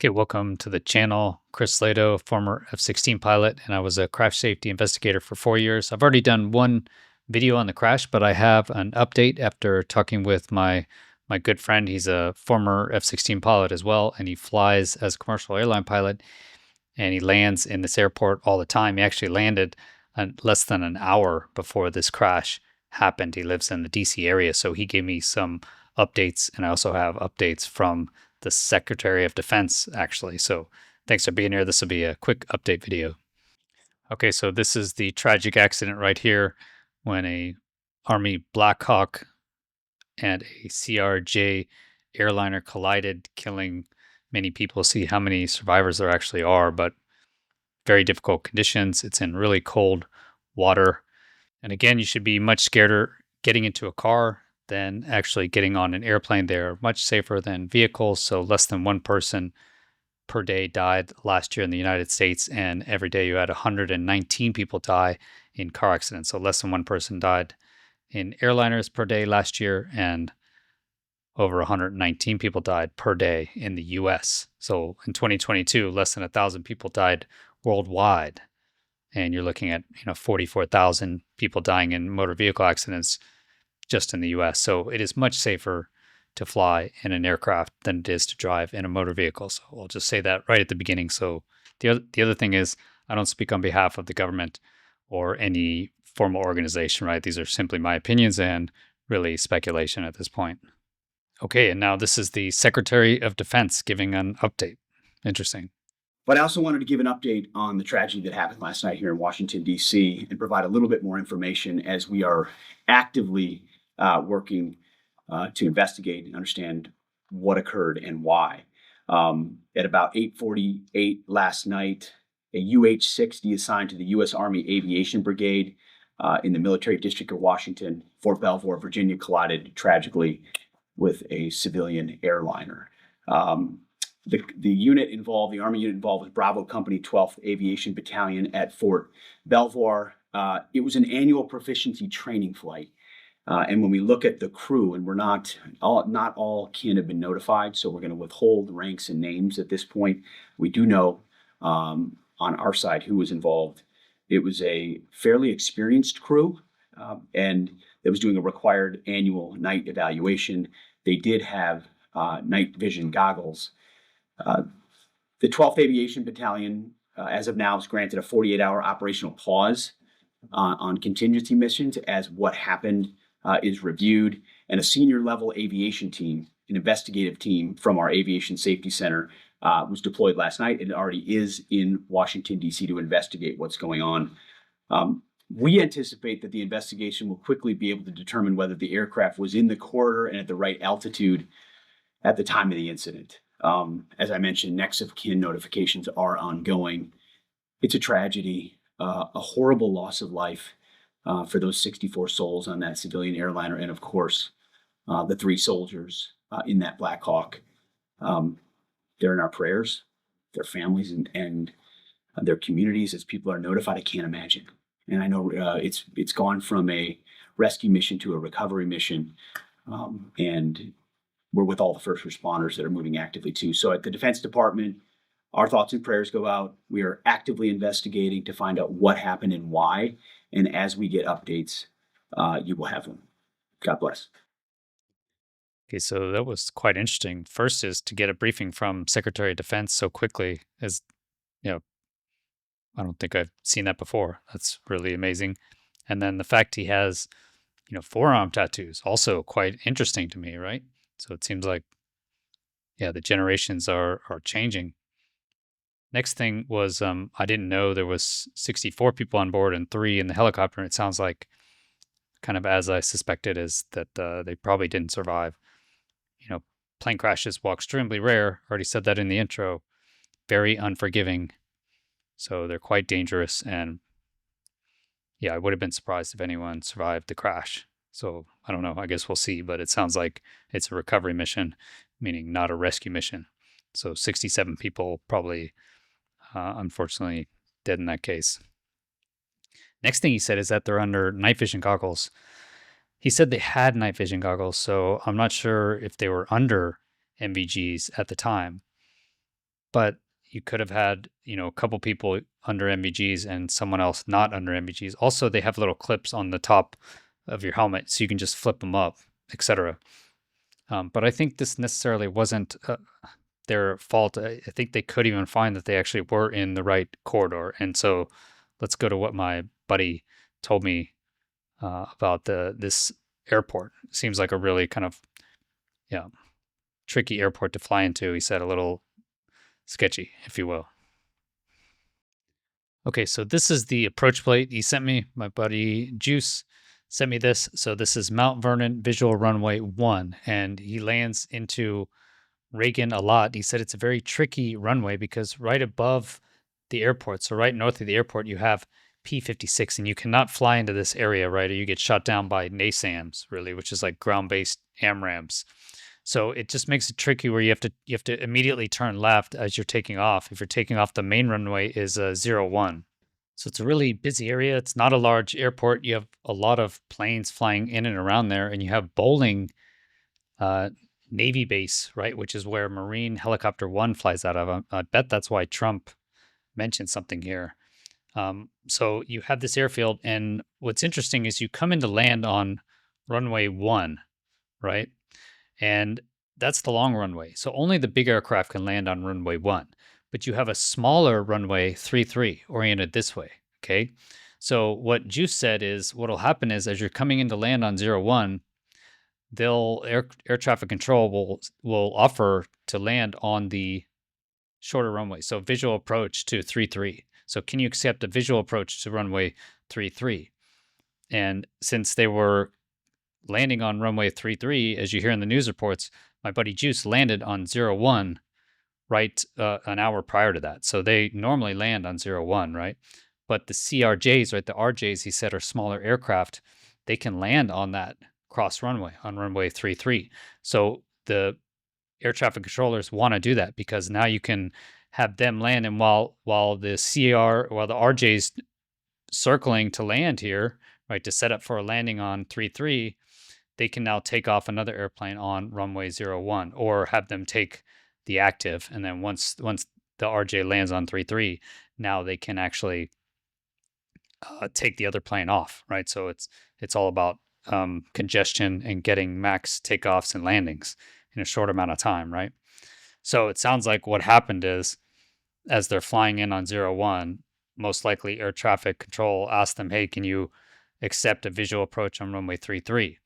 Okay, welcome to the channel. Chris Lehto, former F-16 pilot, and I was a crash safety investigator for 4 years. I've already done one video on the crash, but I have an update after talking with my good friend. He's a former F-16 pilot as well, and he flies as a commercial airline pilot, and he lands in this airport all the time. He actually landed less than an hour before this crash happened. He lives in the DC area, so he gave me some updates, and I also have updates from the Secretary of Defense, actually. So thanks for being here. This will be a quick update video. Okay, so this is the tragic accident right here when a Army Black Hawk and a CRJ airliner collided, killing many people. See how many survivors there actually are, but very difficult conditions. It's in really cold water. And again, you should be much scareder getting into a car than actually getting on an airplane. They're much safer than vehicles. So less than one person per day died last year in the United States. And every day you had 119 people die in car accidents. So less than one person died in airliners per day last year. And over 119 people died per day in the US. So in 2022, less than 1,000 people died worldwide. And you're looking at 44,000 people dying in motor vehicle accidents just in the US. So it is much safer to fly in an aircraft than it is to drive in a motor vehicle. So I'll just say that right at the beginning. So the other thing is, I don't speak on behalf of the government or any formal organization, right? These are simply my opinions and really speculation at this point. Okay, and now this is the Secretary of Defense giving an update. Interesting. But I also wanted to give an update on the tragedy that happened last night here in Washington, D.C., and provide a little bit more information as we are actively working to investigate and understand what occurred and why. At about 8:48 last night, a UH-60 assigned to the U.S. Army Aviation Brigade in the Military District of Washington, Fort Belvoir, Virginia, collided tragically with a civilian airliner. The unit involved, the Army unit involved, was Bravo Company 12th Aviation Battalion at Fort Belvoir. It was an annual proficiency training flight. And when we look at the crew, and not all kin have been notified, so we're going to withhold ranks and names at this point. We do know on our side who was involved. It was a fairly experienced crew, and it was doing a required annual night evaluation. They did have night vision goggles. The 12th Aviation Battalion, as of now, is granted a 48-hour operational pause on contingency missions as what happened is reviewed, and a senior level aviation team, an investigative team from our Aviation Safety Center, was deployed last night and already is in Washington, D.C. to investigate what's going on. We anticipate that the investigation will quickly be able to determine whether the aircraft was in the corridor and at the right altitude at the time of the incident. As I mentioned, next of kin notifications are ongoing. It's a tragedy, a horrible loss of life for those 64 souls on that civilian airliner, and of course, the 3 soldiers in that Black Hawk. They're in our prayers, their families, and their communities as people are notified. I can't imagine. And I know it's gone from a rescue mission to a recovery mission, and we're with all the first responders that are moving actively too. So at the Defense Department, our thoughts and prayers go out. We are actively investigating to find out what happened and why. And as we get updates, you will have them. God bless. Okay, so that was quite interesting. First is to get a briefing from Secretary of Defense so quickly, as I don't think I've seen that before. That's really amazing. And then the fact he has, forearm tattoos, also quite interesting to me, right? So it seems like, the generations are changing. Next thing was I didn't know there was 64 people on board and 3 in the helicopter. And it sounds like, kind of as I suspected, is that they probably didn't survive. Plane crashes, while extremely rare, already said that in the intro, very unforgiving. So they're quite dangerous. And I would have been surprised if anyone survived the crash. So I don't know. I guess we'll see. But it sounds like it's a recovery mission, meaning not a rescue mission. So 67 people probably, unfortunately, dead in that case. Next thing he said is that they're under night vision goggles. He said they had night vision goggles, so I'm not sure if they were under NVGs at the time. but you could have had, a couple people under NVGs and someone else not under NVGs. Also, they have little clips on the top of your helmet, so you can just flip them up, etc. But I think this necessarily wasn't their fault. I think they could even find that they actually were in the right corridor. And so let's go to what my buddy told me about this airport. It seems like a really kind of tricky airport to fly into. He said a little sketchy, if you will. Okay, so this is the approach plate he sent me. My buddy Juice sent me this. So this is Mount Vernon Visual Runway 1, and he lands into Reagan a lot. He said it's a very tricky runway because right above the airport, so right north of the airport, you have P-56, and you cannot fly into this area, right? Or you get shot down by NASAMs, really, which is like ground-based AMRAAMs. So it just makes it tricky where you have to immediately turn left as you're taking off. If you're taking off, the main runway is 01. So it's a really busy area. It's not a large airport. You have a lot of planes flying in and around there, and you have Bowling Navy base, right, which is where Marine Helicopter 1 flies out of. I bet that's why Trump mentioned something here. So you have this airfield, and what's interesting is you come in to land on runway 1, right? And that's the long runway. So only the big aircraft can land on runway 1. But you have a smaller runway 33 oriented this way, okay? So what Juice said is what'll happen is as you're coming in to land on 01, air traffic control will offer to land on the shorter runway. So visual approach to 33. So can you accept a visual approach to runway 33? And since they were landing on runway 33, as you hear in the news reports, my buddy Juice landed on 01 right an hour prior to that. So they normally land on 01, right? But the CRJs, right, the RJs, he said, are smaller aircraft. They can land on that cross runway on runway 33. So the air traffic controllers want to do that because now you can have them land, and while the RJ's circling to land here, right, to set up for a landing on 33, they can now take off another airplane on runway 01 or have them take the active, and then once the RJ lands on 33, now they can actually take the other plane off, right? So it's all about congestion and getting max takeoffs and landings in a short amount of time, right? So it sounds like what happened is as they're flying in on 01, most likely air traffic control asked them, hey, can you accept a visual approach on runway 33?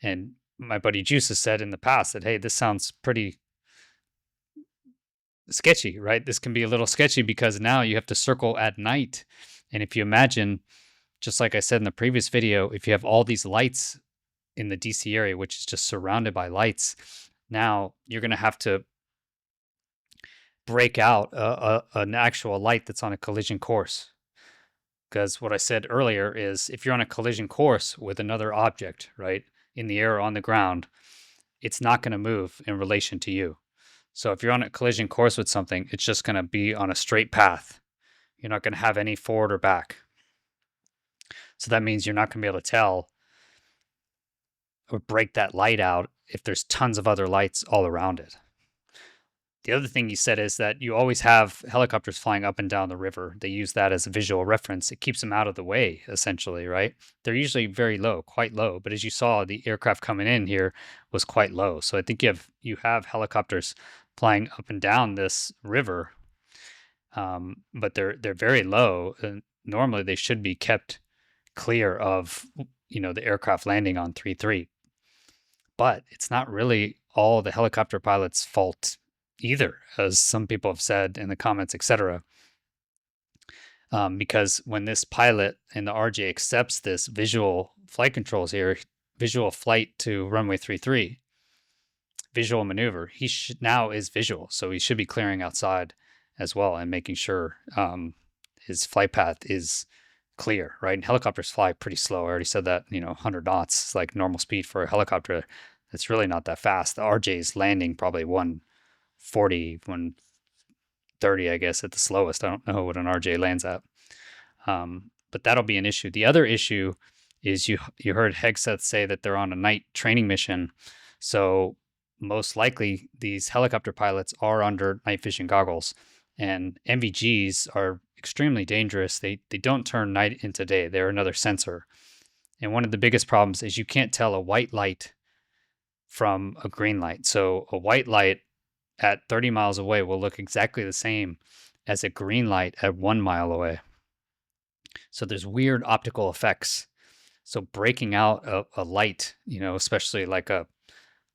And my buddy Juice has said in the past that, hey, this sounds pretty sketchy, right? This can be a little sketchy because now you have to circle at night. And if you imagine, just like I said in the previous video, if you have all these lights in the DC area, which is just surrounded by lights, now you're going to have to break out an actual light that's on a collision course. Because what I said earlier is if you're on a collision course with another object, right, in the air or on the ground, it's not going to move in relation to you. So if you're on a collision course with something, it's just going to be on a straight path. You're not going to have any forward or back. So that means you're not going to be able to tell or break that light out if there's tons of other lights all around it. The other thing he said is that you always have helicopters flying up and down the river. They use that as a visual reference. It keeps them out of the way, essentially, right? They're usually very low, quite low. But as you saw, the aircraft coming in here was quite low. So I think you have helicopters flying up and down this river, but they're very low. And normally, they should be kept clear of the aircraft landing on 33. But it's not really all the helicopter pilot's fault either, as some people have said in the comments, etc. Because when this pilot in the RJ accepts this visual flight controls here, visual flight to runway 33, visual maneuver, he now is visual. So he should be clearing outside as well and making sure his flight path is clear, right? And helicopters fly pretty slow. I already said that, 100 knots is like normal speed for a helicopter. It's really not that fast. The RJ is landing probably 140, 130, I guess, at the slowest. I don't know what an RJ lands at. But that'll be an issue. The other issue is you heard Hegseth say that they're on a night training mission. So most likely these helicopter pilots are under night vision goggles, and NVGs are extremely dangerous. They don't turn night into day. They're another sensor. And one of the biggest problems is you can't tell a white light from a green light. So a white light at 30 miles away will look exactly the same as a green light at 1 mile away. So there's weird optical effects. So breaking out a light, especially like a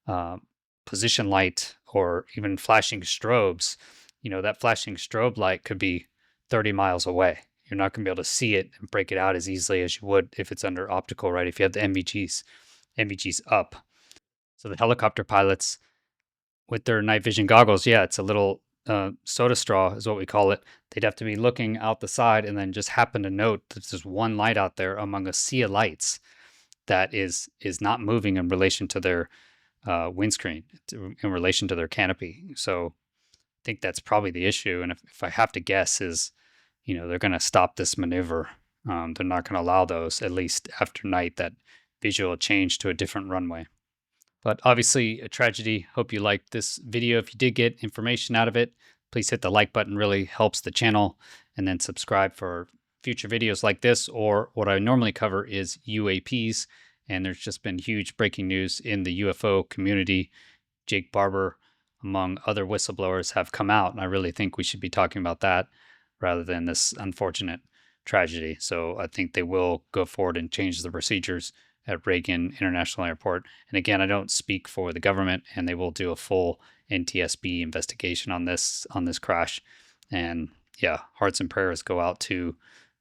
uh, position light or even flashing strobes, that flashing strobe light could be 30 miles away. You're not going to be able to see it and break it out as easily as you would if it's under optical, right? If you have the NVGs up. So the helicopter pilots with their night vision goggles, yeah, it's a little soda straw is what we call it. They'd have to be looking out the side and then just happen to note that there's one light out there among a sea of lights that is not moving in relation to their windscreen, in relation to their canopy. So I think that's probably the issue. And if I have to guess, is they're going to stop this maneuver. They're not going to allow those, at least after night, that visual change to a different runway. But obviously a tragedy. Hope you liked this video. If you did get information out of it, please hit the like button. Really helps the channel. And then subscribe for future videos like this, or what I normally cover is UAPs. And there's just been huge breaking news in the UFO community. Jake Barber, among other whistleblowers, have come out. And I really think we should be talking about that rather than this unfortunate tragedy. So I think they will go forward and change the procedures at Reagan International Airport. And again, I don't speak for the government, and they will do a full NTSB investigation on this crash. And yeah, hearts and prayers go out to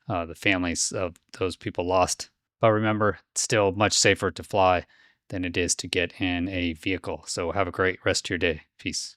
the families of those people lost. But remember, it's still much safer to fly than it is to get in a vehicle. So have a great rest of your day. Peace.